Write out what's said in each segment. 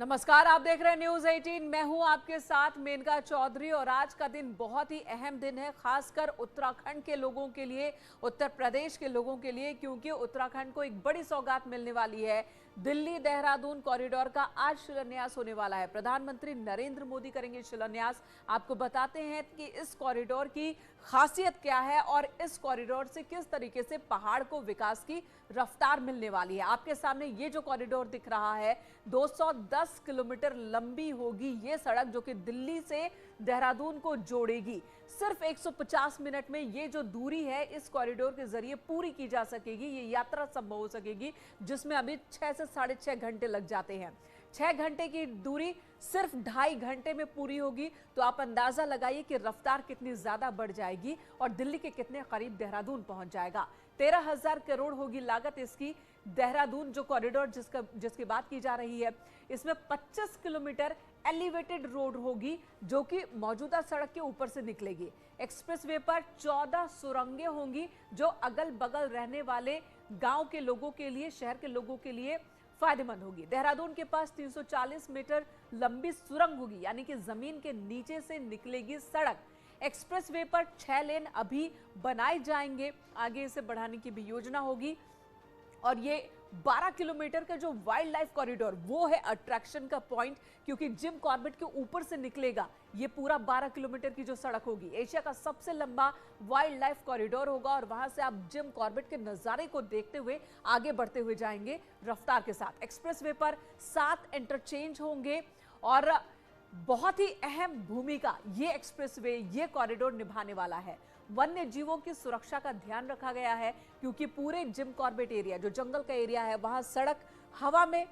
नमस्कार, आप देख रहे हैं न्यूज 18। मैं हूं आपके साथ मेनका चौधरी और आज का दिन बहुत ही अहम दिन है, खासकर उत्तराखंड के लोगों के लिए, उत्तर प्रदेश के लोगों के लिए, क्योंकि उत्तराखंड को एक बड़ी सौगात मिलने वाली है। दिल्ली देहरादून कॉरिडोर का आज शिलान्यास होने वाला है। प्रधानमंत्री नरेंद्र मोदी करेंगे शिलान्यास। आपको बताते हैं कि इस कॉरिडोर की खासियत क्या है और इस कॉरिडोर से किस तरीके से पहाड़ को विकास की रफ्तार मिलने वाली है। आपके सामने ये जो कॉरिडोर दिख रहा है 210 किलोमीटर लंबी होगी ये सड़क, जो कि दिल्ली से देहरादून को जोड़ेगी। सिर्फ 150 मिनट में ये जो दूरी है इस कॉरिडोर के जरिए पूरी की जा सकेगी। ये यात्रा संभव हो सकेगी जिसमें अभी 6 से 6.5 घंटे लग जाते हैं। 6 घंटे की दूरी सिर्फ 2.5 घंटे में पूरी होगी, तो आप अंदाजा लगाइए कि रफ्तार कितनी ज्यादा बढ़ जाएगी और दिल्ली के कितने करीब देहरादून पहुंच जाएगा। 13,000 करोड़ होगी लागत इसकी। देहरादून जो कॉरिडोर जिसकी बात की जा रही है, इसमें 25 किलोमीटर एलिवेटेड रोड होगी जो कि मौजूदा सड़क के ऊपर से निकलेगी। एक्सप्रेसवे पर 14 सुरंगें होंगी जो अगल बगल रहने वाले गांव के लोगों के लिए, शहर के लोगों के लिए फायदेमंद होगी। देहरादून के पास 340 मीटर लंबी सुरंग होगी, यानी कि जमीन के नीचे से निकलेगी सड़क। एक्सप्रेसवे पर 6 लेन अभी बनाए जाएंगे, आगे इसे बढ़ाने की भी योजना होगी। और ये 12 किलोमीटर का जो वाइल्ड लाइफ कॉरिडोर, वो है अट्रैक्शन का पॉइंट, क्योंकि जिम कॉर्बेट के ऊपर से निकलेगा ये पूरा 12 किलोमीटर की जो सड़क होगी। एशिया का सबसे लंबा वाइल्ड लाइफ कॉरिडोर होगा और वहां से आप जिम कॉर्बेट के नजारे को देखते हुए आगे बढ़ते हुए जाएंगे रफ्तार के साथ। एक्सप्रेसवे पर 7 इंटरचेंज होंगे और बहुत ही अहम भूमिका ये एक्सप्रेसवे, ये कॉरिडोर निभाने वाला है। वन्य जीवों की सुरक्षा का ध्यान रखा गया है, क्योंकि पूरे जिम कॉर्बेट एरिया, जो जंगल का एरिया है, वहां सड़क हवा में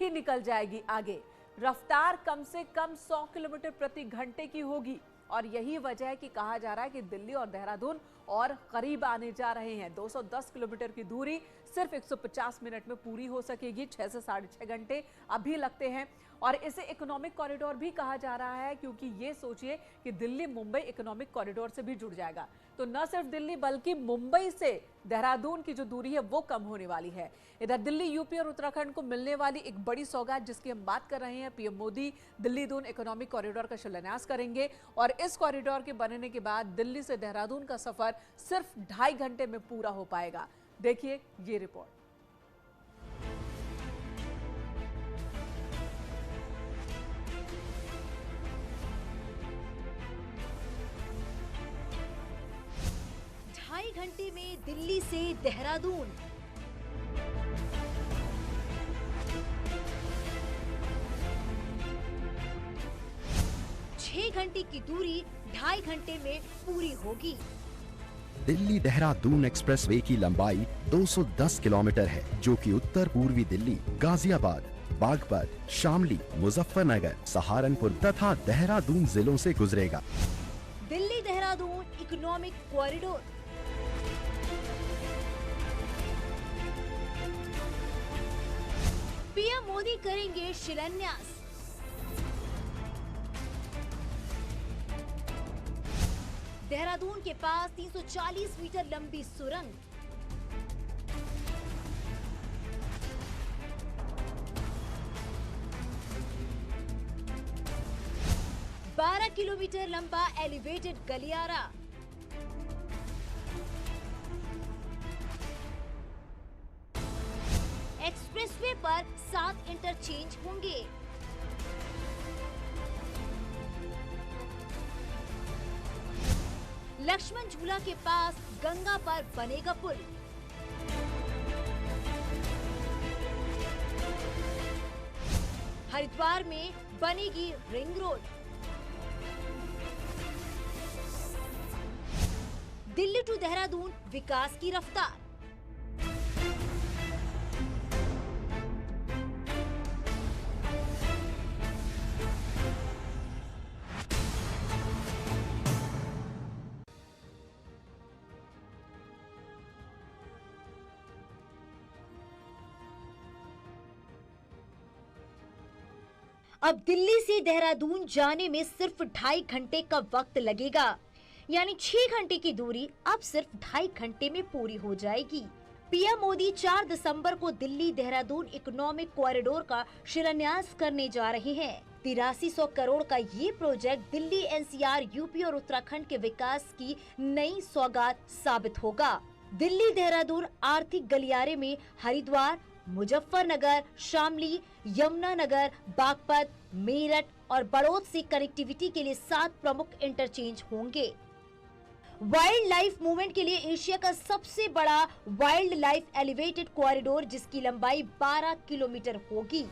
ही निकल जाएगी आगे। रफ्तार कम से कम 100 किलोमीटर प्रति घंटे की होगी और यही वजह है कि कहा जा रहा है कि दिल्ली और देहरादून और करीब आने जा रहे हैं। 210 किलोमीटर की दूरी सिर्फ 150 मिनट में पूरी हो सकेगी। 6 से 6.5 घंटे अभी लगते हैं और इसे इकोनॉमिक कॉरिडोर भी कहा जा रहा है, क्योंकि ये सोचिए कि दिल्ली मुंबई इकोनॉमिक कॉरिडोर से भी जुड़ जाएगा। तो न सिर्फ दिल्ली बल्कि मुंबई से देहरादून की जो दूरी है वो कम होने वाली है। इधर दिल्ली, यूपी और उत्तराखंड को मिलने वाली एक बड़ी सौगात जिसकी हम बात कर रहे हैं, PM Modi Delhi Doon economic corridor का शिलान्यास करेंगे और इस कॉरिडोर के बनने के बाद दिल्ली से देहरादून का सफर सिर्फ 2.5 घंटे में पूरा हो पाएगा। देखिए ये रिपोर्ट। घंटे में दिल्ली से देहरादून। छह घंटे की दूरी 2.5 घंटे में पूरी होगी। दिल्ली देहरादून एक्सप्रेसवे की लंबाई 210 किलोमीटर है, जो कि उत्तर पूर्वी दिल्ली, गाजियाबाद, बागपत, शामली, मुजफ्फरनगर, सहारनपुर तथा देहरादून जिलों से गुजरेगा। Delhi Dehradun economic corridor. PM Modi करेंगे शिलान्यास। देहरादून के पास 340 मीटर लंबी सुरंग। बारह किलोमीटर लंबा एलिवेटेड गलियारा। एक्सप्रेसवे पर 7 इंटरचेंज होंगे। लक्ष्मण झूला के पास गंगा पर बनेगा पुल। हरिद्वार में बनेगी ring road. Delhi to Dehradun विकास की रफ्तार। अब दिल्ली से देहरादून जाने में सिर्फ 2.5 घंटे का वक्त लगेगा, यानी 6 घंटे की दूरी अब सिर्फ 2.5 घंटे में पूरी हो जाएगी। पीएम मोदी 4 दिसंबर को दिल्ली देहरादून इकोनॉमिक कॉरिडोर का शिलान्यास करने जा रहे हैं। 8300 करोड़ का ये प्रोजेक्ट दिल्ली, एनसीआर, यूपी और उत्तराखंड के विकास की नई सौगात साबित होगा। दिल्ली देहरादून आर्थिक गलियारे में हरिद्वार, मुजफ्फरनगर, शामली, यमुनानगर, बागपत, मेरठ और बड़ौद से कनेक्टिविटी के लिए 7 प्रमुख इंटरचेंज होंगे। वाइल्ड लाइफ मूवमेंट के लिए एशिया का सबसे बड़ा वाइल्ड लाइफ एलिवेटेड कॉरिडोर, जिसकी लंबाई 12 किलोमीटर होगी।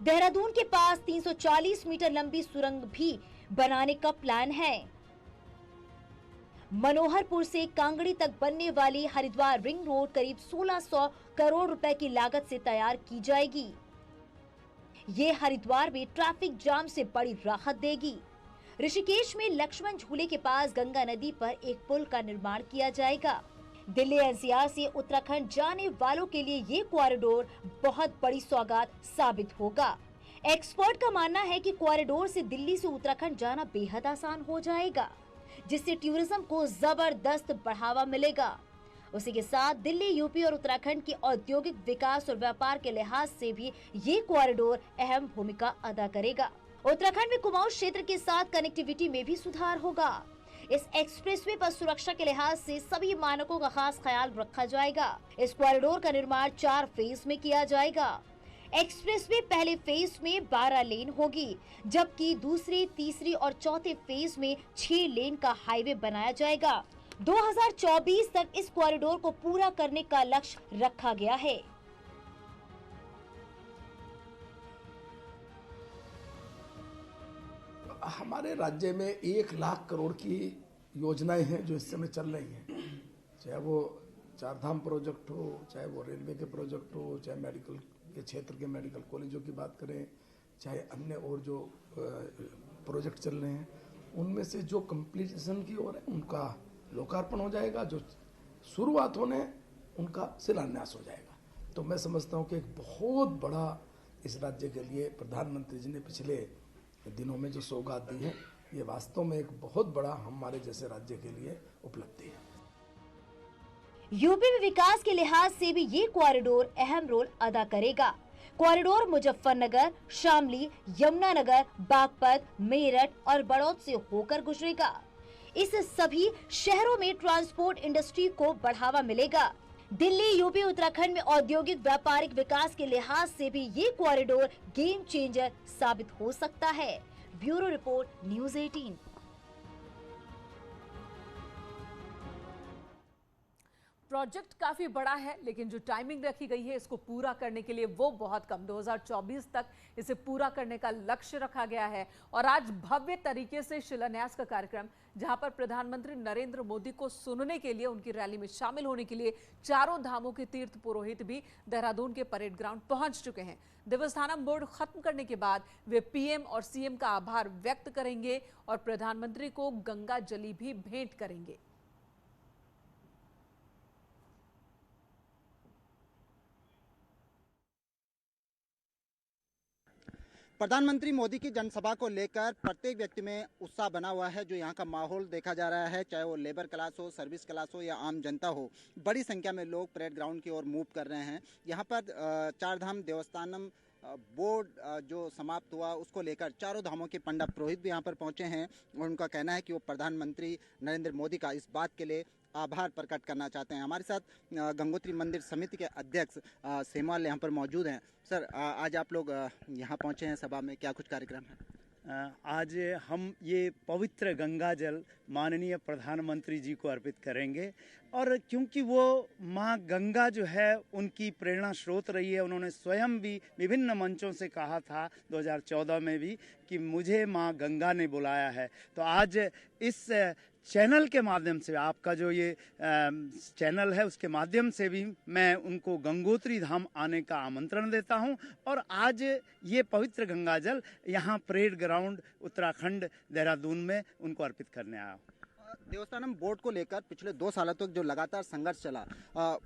देहरादून के पास 340 मीटर लंबी सुरंग भी बनाने का प्लान है। मनोहरपुर से कांगड़ी तक बनने वाली हरिद्वार रिंग रोड करीब 1600 करोड़ रुपए की लागत से तैयार की जाएगी। ये हरिद्वार में ट्रैफिक जाम से बड़ी राहत देगी। ऋषिकेश में लक्ष्मण झूले के पास गंगा नदी पर एक पुल का निर्माण किया जाएगा। दिल्ली एनसीआर से उत्तराखंड जाने वालों के लिए ये कॉरिडोर बहुत बड़ी सौगात साबित होगा। एक्सपर्ट का मानना है कि कॉरिडोर से दिल्ली से उत्तराखंड जाना बेहद आसान हो जाएगा, जिससे टूरिज्म को जबरदस्त बढ़ावा मिलेगा। उसी के साथ दिल्ली, यूपी और उत्तराखंड की औद्योगिक विकास और व्यापार के लिहाज से भी ये कॉरिडोर अहम भूमिका अदा करेगा। उत्तराखंड में कुमाऊं क्षेत्र के साथ कनेक्टिविटी में भी सुधार होगा। इस एक्सप्रेसवे पर सुरक्षा के लिहाज से सभी मानकों का खास ख्याल रखा जाएगा। इस कॉरिडोर का निर्माण 4 फेज में किया जाएगा। एक्सप्रेसवे पहले फेज में 12 लेन होगी, जबकि दूसरे, तीसरी और चौथे फेज में 6 लेन का हाईवे बनाया जाएगा। 2024 तक इस कॉरिडोर को पूरा करने का लक्ष्य रखा गया है। हमारे राज्य में 1 लाख करोड़ की योजनाएं हैं जो इस समय चल रही हैं, चाहे वो 4 धाम प्रोजेक्ट हो, चाहे वो रेलवे के प्रोजेक्ट हो, चाहे मेडिकल के क्षेत्र के मेडिकल कॉलेजों की बात करें, चाहे अन्य और जो प्रोजेक्ट चल रहे हैं, उनमें से जो कंप्लीशन की ओर है उनका लोकार्पण हो जाएगा, जो शुरुआत होने उनका शिलान्यास हो जाएगा। तो मैं समझता हूँ कि एक बहुत बड़ा इस राज्य के लिए प्रधानमंत्री जी ने पिछले दिनों में जो सौगात दी है, ये वास्तव में एक बहुत बड़ा हमारे जैसे राज्य के लिए उपलब्धि है। यूपी में विकास के लिहाज से भी ये कॉरिडोर अहम रोल अदा करेगा। कॉरिडोर मुजफ्फरनगर, शामली, यमुनानगर, बागपत, मेरठ और बड़ौद से होकर गुजरेगा। इस सभी शहरों में ट्रांसपोर्ट इंडस्ट्री को बढ़ावा मिलेगा। दिल्ली, यूपी, उत्तराखंड में औद्योगिक व्यापारिक विकास के लिहाज से भी ये कॉरिडोर गेम चेंजर साबित हो सकता है। Bureau report, news 18। प्रोजेक्ट काफी बड़ा है, लेकिन जो टाइमिंग रखी गई है इसको पूरा करने के लिए वो बहुत कम, 2024 तक इसे पूरा करने का लक्ष्य रखा गया है। और आज भव्य तरीके से शिलान्यास का कार्यक्रम, जहां पर प्रधानमंत्री नरेंद्र मोदी को सुनने के लिए, उनकी रैली में शामिल होने के लिए चारों धामों के तीर्थ पुरोहित भी देहरादून के परेड ग्राउंड पहुंच चुके हैं। देवस्थानम बोर्ड खत्म करने के बाद वे पीएम और सीएम का आभार व्यक्त करेंगे और प्रधानमंत्री को गंगा जली भी भेंट करेंगे। प्रधानमंत्री मोदी की जनसभा को लेकर प्रत्येक व्यक्ति में उत्साह बना हुआ है। जो यहाँ का माहौल देखा जा रहा है, चाहे वो लेबर क्लास हो, सर्विस क्लास हो या आम जनता हो, बड़ी संख्या में लोग परेड ग्राउंड की ओर मूव कर रहे हैं। यहाँ पर 4 धाम देवस्थानम बोर्ड जो समाप्त हुआ उसको लेकर चारों धामों के पंडित पुरोहित भी यहाँ पर पहुँचे हैं और उनका कहना है कि वो प्रधानमंत्री नरेंद्र मोदी का इस बात के लिए आभार प्रकट करना चाहते हैं। हमारे साथ गंगोत्री मंदिर समिति के अध्यक्ष सेमवाल यहाँ पर मौजूद हैं। सर, आज आप लोग यहाँ पहुँचे हैं सभा में, क्या कुछ कार्यक्रम है? आज हम ये पवित्र गंगा जल माननीय प्रधानमंत्री जी को अर्पित करेंगे और क्योंकि वो माँ गंगा जो है उनकी प्रेरणा स्रोत रही है। उन्होंने स्वयं भी विभिन्न मंचों से कहा था 2014 में भी कि मुझे माँ गंगा ने बुलाया है। तो आज इस चैनल के माध्यम से, आपका जो ये चैनल है उसके माध्यम से भी मैं उनको गंगोत्री धाम आने का आमंत्रण देता हूं और आज ये पवित्र गंगा जल यहाँ परेड ग्राउंड उत्तराखंड देहरादून में उनको अर्पित करने आया हूँ। देवस्थानम बोर्ड को लेकर पिछले 2 सालों तक जो लगातार संघर्ष चला,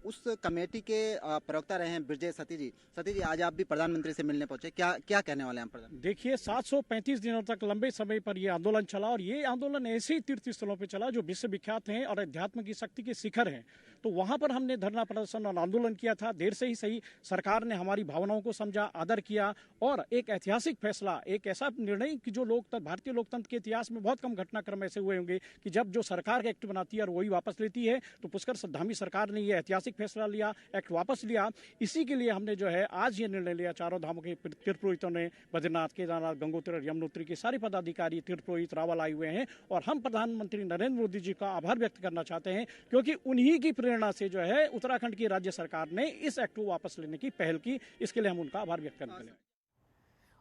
उस कमेटी के प्रवक्ता रहे हैं ब्रजेश सती जी। सती जी, आज आप भी प्रधानमंत्री से मिलने पहुंचे, क्या कहने वाले हैं प्रधान? देखिए, 735 दिनों तक लंबे समय पर ये आंदोलन चला और ये आंदोलन ऐसे ही तीर्थ स्थलों पर चला जो विश्व विख्यात हैं और अध्यात्म की शक्ति के शिखर हैं। तो वहां पर हमने धरना प्रदर्शन और आंदोलन किया था। देर से ही सही सरकार ने हमारी भावनाओं को समझा, आदर किया और एक ऐतिहासिक फैसला, एक ऐसा निर्णय कि जो भारतीय लोकतंत्र के इतिहास में बहुत कम घटनाक्रम ऐसे हुए होंगे कि जब जो सरकार एक्ट बनाती है और वही वापस लेती है, तो पुष्कर धामी सरकार ने ये ऐतिहासिक फैसला लिया, एक्ट वापस लिया। इसी के लिए हमने जो है आज ये निर्णय लिया, चारों धामों के तीर्थ पुरोहितों ने, बद्रीनाथ, केदारनाथ, गंगोत्री और यमुनोत्री के सारे पदाधिकारी, तीर्थ पुरोहित, रावल आए हुए हैं और हम प्रधानमंत्री नरेंद्र मोदी जी का आभार व्यक्त करना चाहते हैं, क्योंकि उन्हीं की प्रेरणा से जो है उत्तराखंड की राज्य सरकार ने इस एक्ट को वापस लेने की पहल की। इसके लिए हम उनका आभार व्यक्त करते हैं।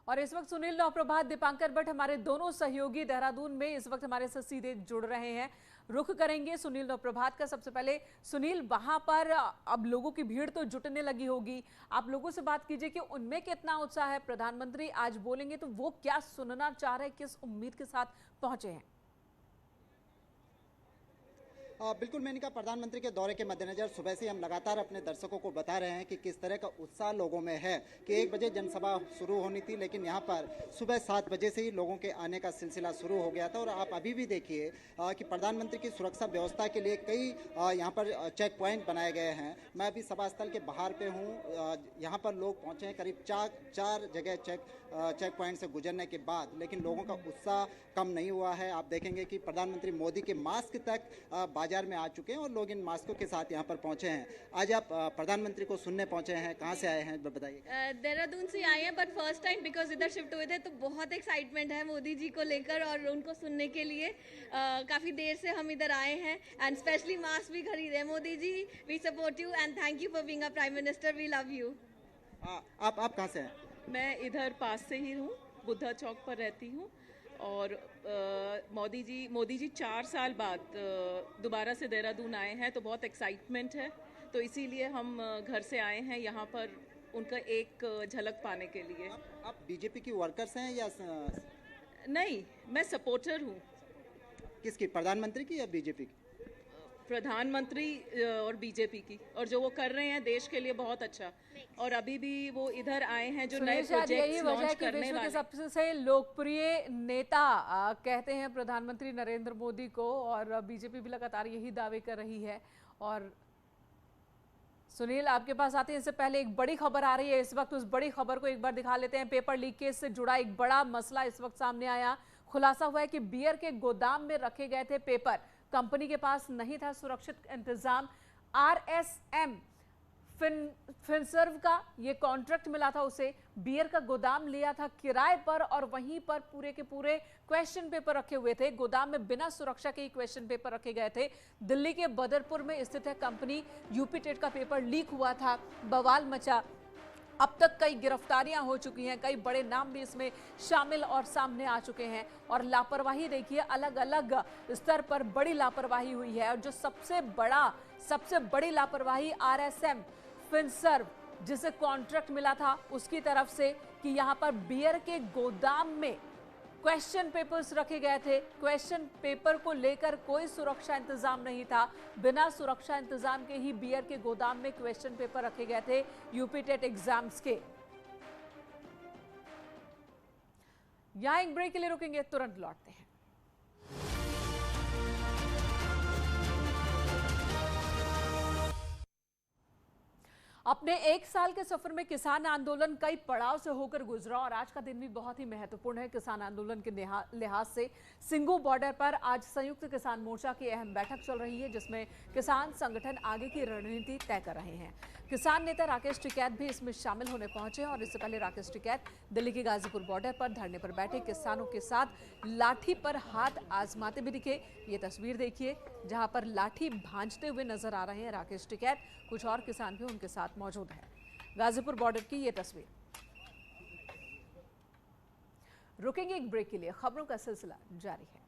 और इस वक्त सुनील नौप्रभात, दीपांकर भट्ट हमारे दोनों सहयोगी देहरादून में इस वक्त हमारे साथ सीधे जुड़ रहे हैं। रुख करेंगे सुनील नौप्रभात का। सबसे पहले सुनील, वहां पर अब लोगों की भीड़ तो जुटने लगी होगी, आप लोगों से बात कीजिए कि उनमें कितना उत्साह है। प्रधानमंत्री आज बोलेंगे तो वो क्या सुनना चाह रहे हैं, किस उम्मीद के साथ पहुंचे हैं? बिल्कुल मेनका, प्रधानमंत्री के दौरे के मद्देनजर सुबह से हम लगातार अपने दर्शकों को बता रहे हैं कि किस तरह का उत्साह लोगों में है कि 1 बजे जनसभा शुरू होनी थी, लेकिन यहाँ पर सुबह 7 बजे से ही लोगों के आने का सिलसिला शुरू हो गया था। और आप अभी भी देखिए कि प्रधानमंत्री की सुरक्षा व्यवस्था के लिए कई यहाँ पर चेक पॉइंट बनाए गए हैं। मैं अभी सभा स्थल के बाहर पे हूँ, यहाँ पर लोग पहुँचे हैं करीब 4 जगह चेक पॉइंट से गुजरने के बाद, लेकिन लोगों का उत्साह कम नहीं हुआ है। आप देखेंगे कि प्रधानमंत्री मोदी के मास्क तक बाजार में आ चुके हैं और लोग इन मास्कों के साथ यहाँ पर पहुंचे हैं। आज आप प्रधानमंत्री को सुनने पहुंचे हैं, कहाँ से आए हैं बताइए? देहरादून से आए हैं, बट फर्स्ट टाइम बिकॉज इधर शिफ्ट हुए थे, तो बहुत एक्साइटमेंट है मोदी जी को लेकर और उनको सुनने के लिए। काफ़ी देर से हम इधर आए हैं एंड स्पेशली मास्क भी खरीदे हैं। Modi ji, we support you and thank you for being a prime minister, we love you. आप कहाँ से हैं? मैं इधर पास से ही हूँ, बुद्धा चौक पर रहती हूँ और मोदी जी 4 साल बाद दोबारा से देहरादून आए हैं, तो बहुत एक्साइटमेंट है। तो इसीलिए हम घर से आए हैं यहाँ पर उनका एक झलक पाने के लिए। आप बीजेपी की वर्कर्स हैं या? नहीं, मैं सपोर्टर हूँ। किसकी, प्रधानमंत्री की या बीजेपी की? प्रधानमंत्री और बीजेपी की, और जो वो कर रहे हैं देश के लिए बहुत अच्छा। और अभी भी वो इधर आए हैं जो नए प्रोजेक्ट्स लॉन्च करने वाले। सबसे लोकप्रिय नेता कहते हैं प्रधानमंत्री नरेंद्र मोदी को, और बीजेपी भी लगातार यही दावे कर रही है। और सुनील, आपके पास आते हैं इससे पहले एक बड़ी खबर आ रही है इस वक्त, उस बड़ी खबर को एक बार दिखा लेते हैं। पेपर लीकेज से जुड़ा एक बड़ा मसला इस वक्त सामने आया। खुलासा हुआ है कि बियर के गोदाम में रखे गए थे पेपर, कंपनी के पास नहीं था सुरक्षित इंतजाम। RSM फिनसर्व का ये कॉन्ट्रैक्ट मिला था उसे, बियर का गोदाम लिया था किराए पर और वहीं पर पूरे के पूरे क्वेश्चन पेपर रखे हुए थे। गोदाम में बिना सुरक्षा के ही क्वेश्चन पेपर रखे गए थे। दिल्ली के बदरपुर में स्थित है कंपनी। यूपी टेट का पेपर लीक हुआ था, बवाल मचा। अब तक कई गिरफ्तारियां हो चुकी हैं, कई बड़े नाम भी इसमें शामिल और सामने आ चुके हैं। और लापरवाही देखिए, अलग अलग स्तर पर बड़ी लापरवाही हुई है। और जो सबसे बड़ी लापरवाही RSM फिनसर्व, जिसे कॉन्ट्रैक्ट मिला था उसकी तरफ से, कि यहां पर बियर के गोदाम में क्वेश्चन पेपर्स रखे गए थे। क्वेश्चन पेपर को लेकर कोई सुरक्षा इंतजाम नहीं था, बिना सुरक्षा इंतजाम के ही बियर के गोदाम में क्वेश्चन पेपर रखे गए थे यूपी टेट एग्जाम्स के। यहां एक ब्रेक के लिए रुकेंगे, तुरंत लौटते हैं। अपने 1 साल के सफर में किसान आंदोलन कई पड़ाव से होकर गुजरा और आज का दिन भी बहुत ही महत्वपूर्ण है किसान आंदोलन के लिहाज से। सिंगू बॉर्डर पर आज संयुक्त किसान मोर्चा की अहम बैठक चल रही है, जिसमें किसान संगठन आगे की रणनीति तय कर रहे हैं। किसान नेता राकेश टिकैत भी इसमें शामिल होने पहुंचे और इससे पहले राकेश टिकैत दिल्ली के गाजीपुर बॉर्डर पर धरने पर बैठे किसानों के साथ लाठी पर हाथ आजमाते भी दिखे। ये तस्वीर देखिए, जहां पर लाठी भांजते हुए नजर आ रहे हैं राकेश टिकैत। कुछ और किसान भी उनके साथ मौजूद हैं। गाजीपुर बॉर्डर की ये तस्वीर। रुकेंगे एक ब्रेक के लिए, खबरों का सिलसिला जारी है।